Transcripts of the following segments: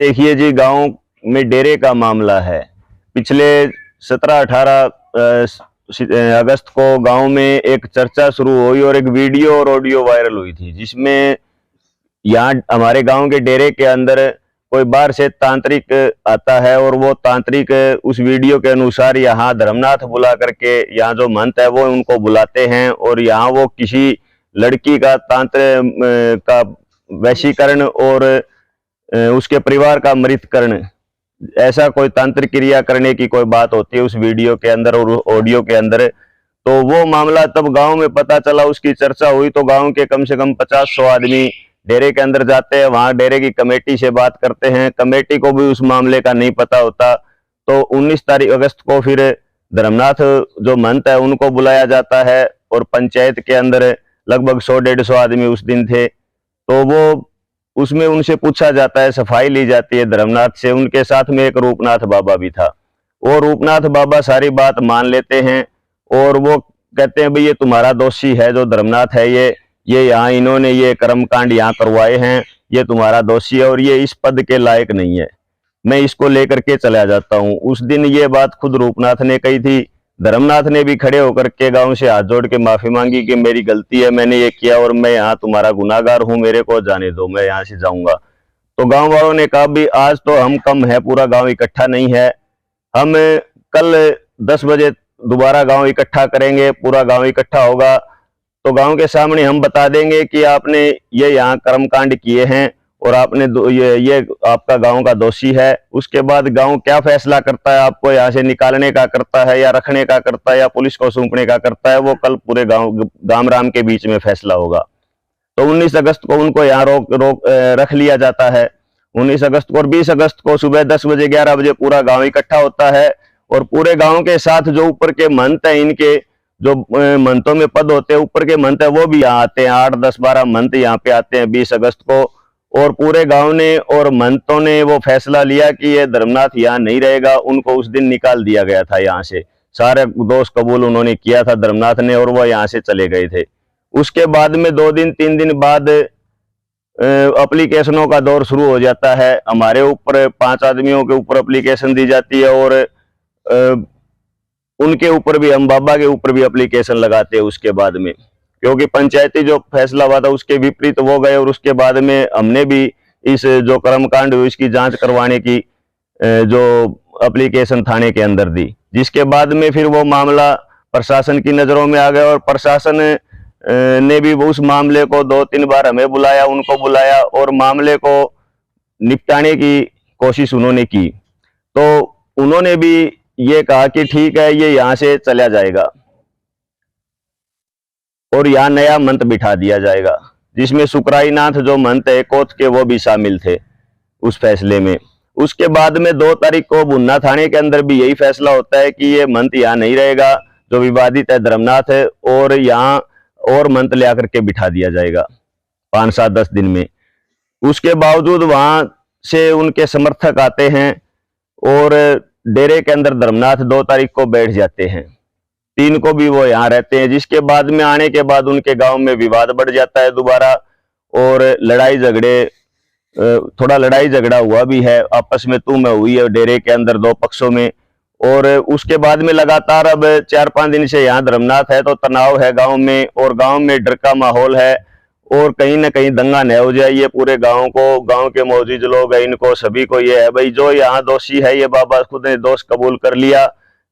देखिए जी, गांव में डेरे का मामला है। पिछले 17-18 अगस्त को गांव में एक चर्चा शुरू हुई और एक वीडियो और ऑडियो वायरल हुई थी, जिसमें यहाँ हमारे गांव के डेरे के अंदर कोई बाहर से तांत्रिक आता है और वो तांत्रिक उस वीडियो के अनुसार यहाँ धर्मनाथ बुला करके, यहाँ जो महंत है वो उनको बुलाते हैं और यहाँ वो किसी लड़की का तांत्र का वशीकरण और उसके परिवार का मृतकरण, ऐसा कोई तांत्रिक क्रिया करने की कोई बात होती है उस वीडियो के अंदर और ऑडियो के अंदर। तो वो मामला तब गांव में पता चला, उसकी चर्चा हुई तो गांव के कम से कम 50-100 आदमी डेरे के अंदर जाते हैं, वहां डेरे की कमेटी से बात करते हैं। कमेटी को भी उस मामले का नहीं पता होता। तो 19 तारीख अगस्त को फिर धर्मनाथ जो महंत है उनको बुलाया जाता है और पंचायत के अंदर लगभग 100-150 आदमी उस दिन थे। तो वो उसमें उनसे पूछा जाता है, सफाई ली जाती है धर्मनाथ से। उनके साथ में एक रूपनाथ बाबा भी था। वो रूपनाथ बाबा सारी बात मान लेते हैं और वो कहते हैं भाई ये तुम्हारा दोषी है, जो धर्मनाथ है ये यहाँ इन्होंने ये कर्मकांड यहाँ करवाए हैं, ये तुम्हारा दोषी है और ये इस पद के लायक नहीं है, मैं इसको लेकर के चला जाता हूँ। उस दिन ये बात खुद रूपनाथ ने कही थी। धर्मनाथ ने भी खड़े होकर के गांव से हाथ जोड़ के माफी मांगी कि मेरी गलती है, मैंने ये किया और मैं यहाँ तुम्हारा गुनाहगार हूँ, मेरे को जाने दो, मैं यहाँ से जाऊंगा। तो गांव वालों ने कहा भी आज तो हम कम है, पूरा गांव इकट्ठा नहीं है, हम कल 10 बजे दोबारा गांव इकट्ठा करेंगे, पूरा गांव इकट्ठा होगा तो गांव के सामने हम बता देंगे कि आपने ये यहाँ कर्मकांड किए हैं और आपने ये आपका गांव का दोषी है। उसके बाद गांव क्या फैसला करता है, आपको यहाँ से निकालने का करता है या रखने का करता है या पुलिस को सौंपने का करता है, वो कल पूरे गांव राम के बीच में फैसला होगा। तो 19 अगस्त को उनको यहाँ रख लिया जाता है। 19 अगस्त को और 20 अगस्त को सुबह 10 बजे 11 बजे पूरा गांव इकट्ठा होता है और पूरे गांव के साथ जो ऊपर के महंत हैं, इनके जो महंतों में पद होते हैं, ऊपर के महंत है वो भी यहाँ आते हैं। 8, 10, 12 महंत यहाँ पे आते हैं 20 अगस्त को। और पूरे गांव ने और महंतों ने वो फैसला लिया कि ये धर्मनाथ यहाँ नहीं रहेगा। उनको उस दिन निकाल दिया गया था यहाँ से, सारे दोष कबूल उन्होंने किया था धर्मनाथ ने और वो यहाँ से चले गए थे। उसके बाद में 2 दिन 3 दिन बाद एप्लीकेशनों का दौर शुरू हो जाता है। हमारे ऊपर 5 आदमियों के ऊपर एप्लीकेशन दी जाती है और उनके ऊपर भी, हम बाबा के ऊपर भी एप्लीकेशन लगाते हैं उसके बाद में, क्योंकि पंचायती जो फैसला हुआ था उसके विपरीत वो गए। और उसके बाद में हमने भी इस जो कर्मकांड हुई इसकी जांच करवाने की जो एप्लीकेशन थाने के अंदर दी, जिसके बाद में फिर वो मामला प्रशासन की नजरों में आ गया और प्रशासन ने भी उस मामले को 2-3 बार हमें बुलाया, उनको बुलाया और मामले को निपटाने की कोशिश उन्होंने की। तो उन्होंने भी ये कहा कि ठीक है, ये यहाँ से चला जाएगा और यहाँ नया महंत बिठा दिया जाएगा, जिसमें सुकराईनाथ जो महंत है कोथ के, वो भी शामिल थे उस फैसले में। उसके बाद में 2 तारीख को बुन्ना थाने के अंदर भी यही फैसला होता है कि ये महंत यहाँ नहीं रहेगा, जो विवादित है धर्मनाथ है, और यहाँ और महंत ले आकर के बिठा दिया जाएगा 5, 7, 10 दिन में। उसके बावजूद वहां से उनके समर्थक आते हैं और डेरे के अंदर धर्मनाथ 2 तारीख को बैठ जाते हैं। 3 को भी वो यहाँ रहते हैं, जिसके बाद में आने के बाद उनके गांव में विवाद बढ़ जाता है दोबारा और लड़ाई झगड़े, थोड़ा लड़ाई झगड़ा हुआ भी है, आपस में तू मैं हुई है डेरे के अंदर 2 पक्षों में। और उसके बाद में लगातार अब 4-5 दिन से यहाँ धर्मनाथ है तो तनाव है गांव में और गांव में डर का माहौल है और कहीं ना कहीं दंगा न हो जाए ये पूरे गांव को, गांव के मौजूद लोग हैं इनको सभी को ये है भाई जो यहाँ दोषी है, ये बाबा खुद ने दोष कबूल कर लिया,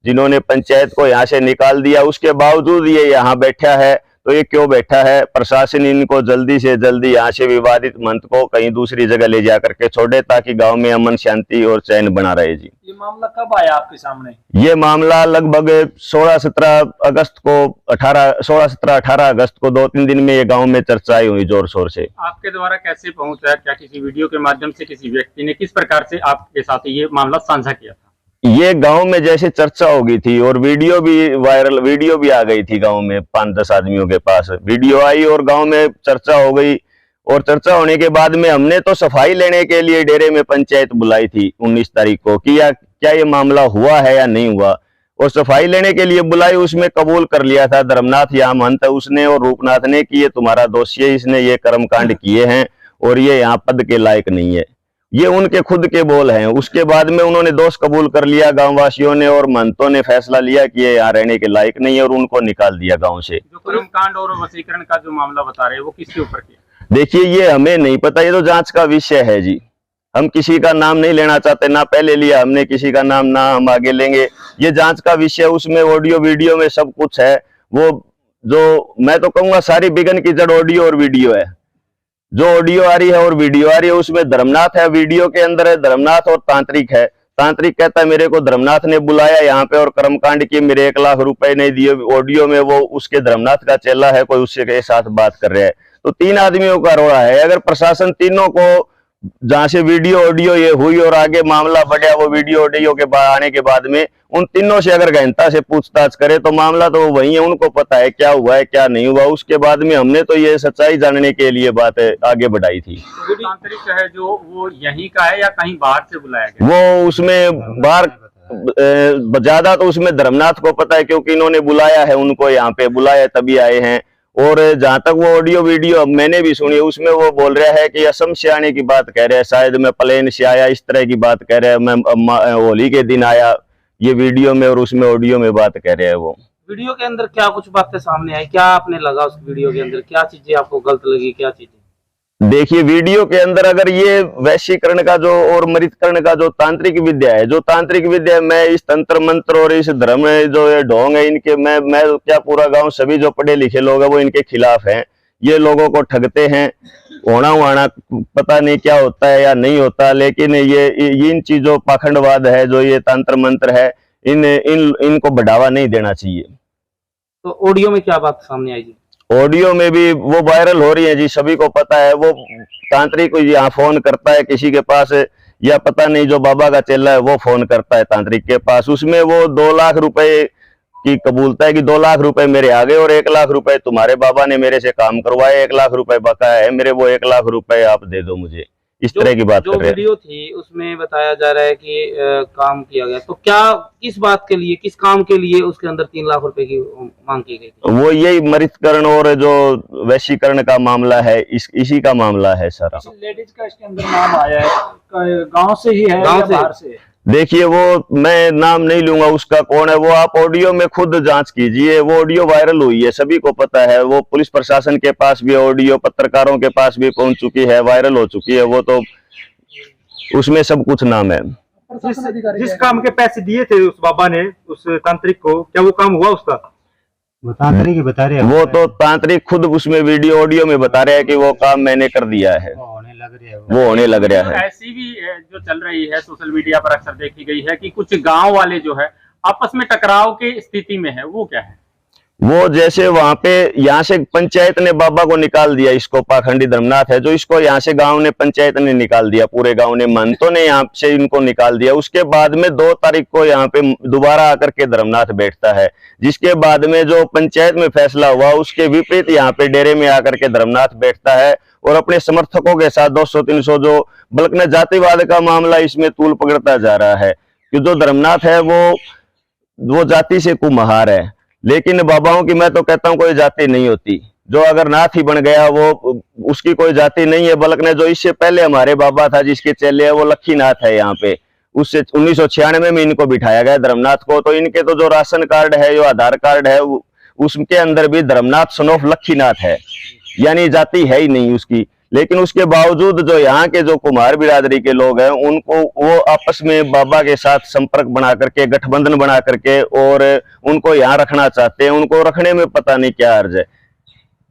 जिन्होंने पंचायत को यहाँ से निकाल दिया, उसके बावजूद ये यहाँ बैठा है। तो ये क्यों बैठा है? प्रशासन इनको जल्दी से जल्दी यहाँ से विवादित महंत को कहीं दूसरी जगह ले जा करके छोड़े ताकि गांव में अमन शांति और चैन बना रहे। जी, ये मामला कब आया आपके सामने? ये मामला लगभग 16-17 अगस्त को 16-17-18 अगस्त को 2-3 दिन में ये गांव में चर्चाएं हुई जोर शोर से। आपके द्वारा कैसे पहुंचा? क्या किसी वीडियो के माध्यम से किसी व्यक्ति ने किस प्रकार से आपके साथ ये मामला साझा किया था? ये गांव में जैसे चर्चा हो गई थी और वीडियो भी वायरल, वीडियो भी आ गई थी गांव में, 5-10 आदमियों के पास वीडियो आई और गांव में चर्चा हो गई। और चर्चा होने के बाद में हमने तो सफाई लेने के लिए डेरे में पंचायत बुलाई थी 19 तारीख को कि क्या ये मामला हुआ है या नहीं हुआ, और सफाई लेने के लिए बुलाई। उसमें कबूल कर लिया था धर्मनाथ यहाँ महंत है उसने और रूपनाथ ने कि ये तुम्हारा दोषी है, इसने ये कर्मकांड किए हैं और ये यहाँ पद के लायक नहीं है। ये उनके खुद के बोल हैं। उसके बाद में उन्होंने दोष कबूल कर लिया गांव वासियों ने, और महंतों ने फैसला लिया कि ये यहाँ रहने के लायक नहीं है और उनको निकाल दिया गांव से। जो कर्मकांड और वशीकरण का जो मामला बता रहे हैं वो किसके ऊपर किया? देखिए, ये हमें नहीं पता, ये तो जांच का विषय है जी। हम किसी का नाम नहीं लेना चाहते, ना पहले लिया हमने किसी का नाम, ना हम आगे लेंगे। ये जांच का विषय, उसमें ऑडियो वीडियो में सब कुछ है। वो जो मैं तो कहूंगा सारी बिगन की जड़ ऑडियो और वीडियो है। जो ऑडियो आ रही है और वीडियो आ रही है उसमें धर्मनाथ है, वीडियो के अंदर है धर्मनाथ और तांत्रिक है। तांत्रिक कहता है मेरे को धर्मनाथ ने बुलाया यहाँ पे और कर्मकांड किए, मेरे 1 लाख रुपए नहीं दिए। ऑडियो में वो उसके धर्मनाथ का चेला है, कोई उससे के साथ बात कर रहा है। तो 3 आदमियों का रोड़ा है। अगर प्रशासन तीनों को, जहां से वीडियो ऑडियो ये हुई और आगे मामला बढ़ा, वो वीडियो ऑडियो के आने के बाद में उन तीनों से अगर गहनता से पूछताछ करे तो मामला तो वही है, उनको पता है क्या हुआ है क्या नहीं हुआ। उसके बाद में हमने तो ये सच्चाई जानने के लिए बात आगे बढ़ाई थी। तो तांत्रिक है जो वो यहीं का है या कहीं बाहर से बुलाया गया? वो उसमें बाहर ज्यादा तो उसमें धर्मनाथ को पता है, क्योंकि इन्होंने बुलाया है, उनको यहाँ पे बुलाया तभी आए हैं। और जहां तक वो ऑडियो वीडियो मैंने भी सुनी, उसमें वो बोल रहा है कि असम से आने की बात कह रहे हैं, शायद मैं प्लेन से आया, इस तरह की बात कह रहे हैं। मैं होली के दिन आया, ये वीडियो में और उसमें ऑडियो में बात कह रहे हैं। वो वीडियो के अंदर क्या कुछ बातें सामने आई, क्या आपने लगा उस वीडियो के अंदर, क्या चीजें आपको गलत लगी, क्या चीजें? देखिए, वीडियो के अंदर अगर ये वैश्यीकरण का जो और मृतकरण का जो तांत्रिक विद्या है, जो तांत्रिक विद्या, मैं इस तंत्र मंत्र और इस धर्म में जो ये ढोंग है इनके, मैं क्या पूरा गांव सभी जो पढ़े लिखे लोग हैं वो इनके खिलाफ हैं। ये लोगों को ठगते हैं। होना वाना पता नहीं क्या होता है या नहीं होता, लेकिन ये इन चीजों पाखंडवाद है, जो ये तंत्र मंत्र है, इनको बढ़ावा नहीं देना चाहिए। तो ऑडियो में क्या बात सामने आई जी? ऑडियो में भी वो वायरल हो रही है जी, सभी को पता है। वो तांत्रिक को यहाँ फोन करता है किसी के पास, या पता नहीं जो बाबा का चेला है वो फोन करता है तांत्रिक के पास। उसमें वो 2 लाख रुपए की कबूलता है कि 2 लाख रुपए मेरे आ गए और 1 लाख रुपए तुम्हारे बाबा ने मेरे से काम करवाए, 1 लाख रुपए बकाया है मेरे, वो 1 लाख रुपए आप दे दो मुझे। इस तरह की बात कर रहे हैं। जो वीडियो थी उसमें बताया जा रहा है कि काम किया गया, तो क्या किस बात के लिए, किस काम के लिए उसके अंदर 3 लाख रुपए की मांग की गई थी? वो यही मृतकरण और जो वैश्यीकरण का मामला है, इसी का मामला है सारा। लेडीज का इसके अंदर नाम आया है, गांव से ही है गांव या से? बाहर से? देखिए, वो मैं नाम नहीं लूंगा उसका कौन है, वो आप ऑडियो में खुद जांच कीजिए। वो ऑडियो वायरल हुई है, सभी को पता है। वो पुलिस प्रशासन के पास भी ऑडियो, पत्रकारों के पास भी पहुंच चुकी है, वायरल हो चुकी है। वो तो उसमें सब कुछ नाम है। जिस काम के पैसे दिए थे उस बाबा ने उस तांत्रिक को, क्या वो काम हुआ उसका? वो तांत्रिक ही बता रहे हैं। वो तो तांत्रिक खुद उसमें वीडियो ऑडियो में बता रहे हैं कि वो काम मैंने कर दिया है, वो होने लग रहा है। ऐसी भी जो चल रही है सोशल मीडिया पर अक्सर देखी गई है कि कुछ गांव वाले जो है आपस में टकराव की स्थिति में है, वो क्या है? वो जैसे वहां पे यहाँ से पंचायत ने बाबा को निकाल दिया, इसको पाखंडी धर्मनाथ है जो, इसको यहाँ से गांव ने, पंचायत ने निकाल दिया, पूरे गांव ने, महंतों ने यहाँ से इनको निकाल दिया। उसके बाद में 2 तारीख को यहाँ पे दोबारा आकर के धर्मनाथ बैठता है, जिसके बाद में जो पंचायत में फैसला हुआ उसके विपरीत यहाँ पे डेरे में आकर के धर्मनाथ बैठता है और अपने समर्थकों के साथ 200-300 जो बल्कि न जातिवाद का मामला इसमें तूल पकड़ता जा रहा है कि जो धर्मनाथ है वो जाति से कुम्हार है। लेकिन बाबाओं की मैं तो कहता हूँ कोई जाति नहीं होती। जो अगर नाथ ही बन गया वो उसकी कोई जाति नहीं है। बल्कि ने जो इससे पहले हमारे बाबा था जिसके चेले है वो लक्खीनाथ है यहाँ पे, उससे 1996 में इनको बिठाया गया धर्मनाथ को। तो इनके तो जो राशन कार्ड है, जो आधार कार्ड है, उसके अंदर भी धर्मनाथ सन ऑफ लक्खीनाथ है, यानी जाति है ही नहीं उसकी। लेकिन उसके बावजूद जो यहाँ के जो कुम्हार बिरादरी के लोग हैं उनको वो आपस में बाबा के साथ संपर्क बना करके, गठबंधन बना करके और उनको यहाँ रखना चाहते हैं। उनको रखने में पता नहीं क्या अर्ज है।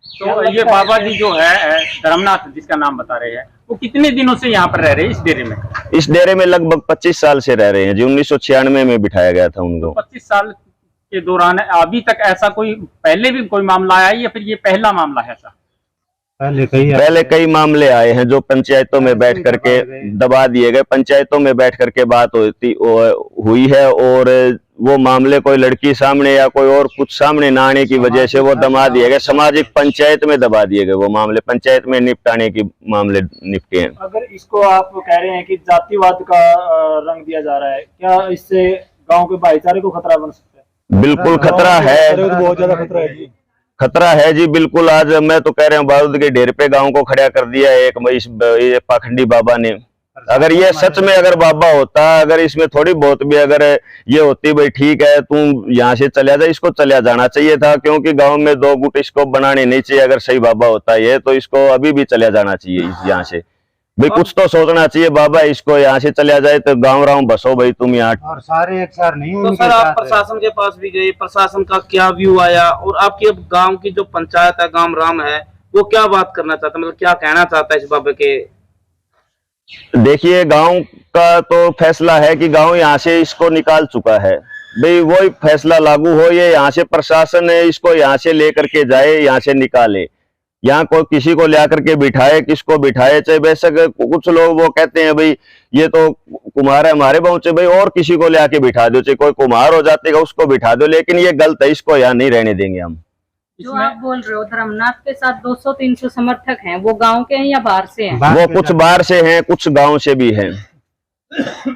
तो ये बाबा जी जो है धर्मनाथ जिसका नाम बता रहे हैं, वो कितने दिनों से यहाँ पर रह रहे हैं इस डेरे में? इस डेरे में लगभग 25 साल से रह रहे हैं जी। 1996 में बिठाया गया था उनको। 25 साल के दौरान अभी तक ऐसा कोई पहले भी कोई मामला आया या फिर ये पहला मामला है ऐसा? पहले कई मामले आए हैं जो पंचायतों में बैठ करके दबा दिए गए। पंचायतों में बैठ करके बात हुई है और वो मामले कोई लड़की सामने या कोई और कुछ सामने ना आने की वजह से वो दबा दिए गए। सामाजिक पंचायत में दबा दिए गए वो मामले, पंचायत में निपटाने की मामले निपटे हैं। अगर इसको आप कह रहे हैं कि जातिवाद का रंग दिया जा रहा है, क्या इससे गांव के भाईचारे को खतरा बन सकता है? बिल्कुल खतरा है, बहुत ज्यादा खतरा है जी। खतरा है जी बिल्कुल। आज मैं तो कह रहा हूँ बारूद के ढेर पे गांव को खड़ा कर दिया है एक पाखंडी बाबा ने। अगर ये सच में अगर बाबा होता, अगर इसमें थोड़ी बहुत भी अगर ये होती भाई ठीक है तू यहाँ से चला जा, इसको चला जाना चाहिए था, क्योंकि गांव में 2 गुट इसको बनाने नहीं चाहिए। अगर सही बाबा होता ये तो इसको अभी भी चला जाना चाहिए यहाँ से। भाई कुछ तो सोचना चाहिए बाबा, इसको यहाँ से चला जाए तो गाँव राव बसो भाई तुम यहाँ। और सारे एक सार नहीं तो उनके सर आप साथ है। प्रशासन के पास भी गए, प्रशासन का क्या व्यू आया, और आपके गांव की जो पंचायत है गांव राम है वो क्या बात करना चाहता है, मतलब क्या कहना चाहता है इस बाबे के? देखिए गांव का तो फैसला है कि गांव यहाँ से इसको निकाल चुका है, भाई वही फैसला लागू हो, ये यहाँ से प्रशासन है इसको यहाँ से लेकर के जाए, यहाँ से निकाले, यहाँ कोई किसी को ला करके बिठाए, किसको बिठाए, चाहे बेशक कुछ लोग वो कहते हैं भाई ये तो कुम्हार है हमारे पहुंचे, भाई और किसी को ला के बिठा दो, चाहे कोई कुम्हार हो जाते उसको बिठा दो, लेकिन ये गलत है, इसको यहाँ नहीं रहने देंगे हम। जो आप बोल रहे हो धर्मनाथ के साथ 200-300 समर्थक हैं, वो गांव के हैं या बाहर से हैं? वो कुछ बाहर से हैं, कुछ गांव से भी हैं।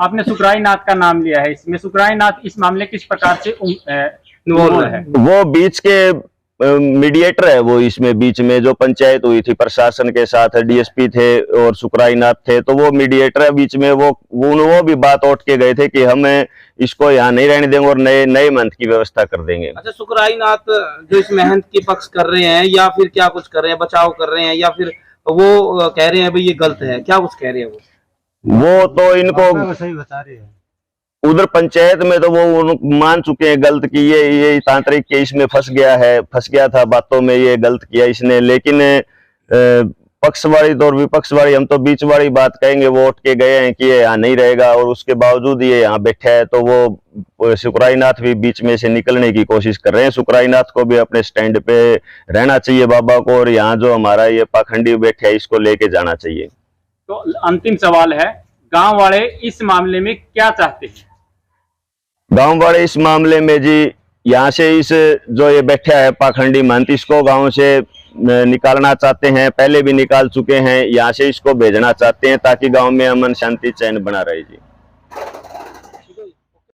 आपने सुखराई नाथ का नाम लिया है, इसमें सुखराई नाथ इस मामले किस प्रकार से इन्वॉल्व है? वो बीच के मीडिएटर है, वो इसमें बीच में जो पंचायत हुई थी प्रशासन के साथ, डीएसपी थे और सुखराई नाथ थे, तो वो मीडिएटर है बीच में। वो भी बात उठ के गए थे कि हम इसको यहाँ नहीं रहने देंगे और नए मंथ की व्यवस्था कर देंगे। अच्छा, सुखराई नाथ जो इस मेहनत की पक्ष कर रहे हैं या फिर क्या कुछ कर रहे हैं, बचाव कर रहे हैं, या फिर वो कह रहे हैं भाई ये गलत है, क्या कुछ कह रहे हैं वो तो इनको बाबा सही बता रहे हैं। उधर पंचायत में तो वो मान चुके हैं गलत की ये तांत्रिक के इसमें फंस गया था बातों में, ये गलत किया इसने। लेकिन पक्षवाड़ी तो और विपक्षवाड़ी, हम तो बीच वाली बात कहेंगे, वो उठ के गए हैं कि ये यहाँ नहीं रहेगा और उसके बावजूद ये यहाँ बैठा है, तो वो सुखराई नाथ भी बीच में से निकलने की कोशिश कर रहे हैं। सुखराई नाथ को भी अपने स्टैंड पे रहना चाहिए बाबा को, और यहाँ जो हमारा ये पाखंडी बैठे है इसको लेके जाना चाहिए। तो अंतिम सवाल है, गांव वाले इस मामले में क्या चाहते हैं? गांव वाले इस मामले में जी यहाँ से इस जो ये बैठा है पाखंडी महंत, इसको गांव से निकालना चाहते हैं, पहले भी निकाल चुके हैं, यहाँ से इसको भेजना चाहते हैं ताकि गांव में अमन शांति चैन बना रहे जी।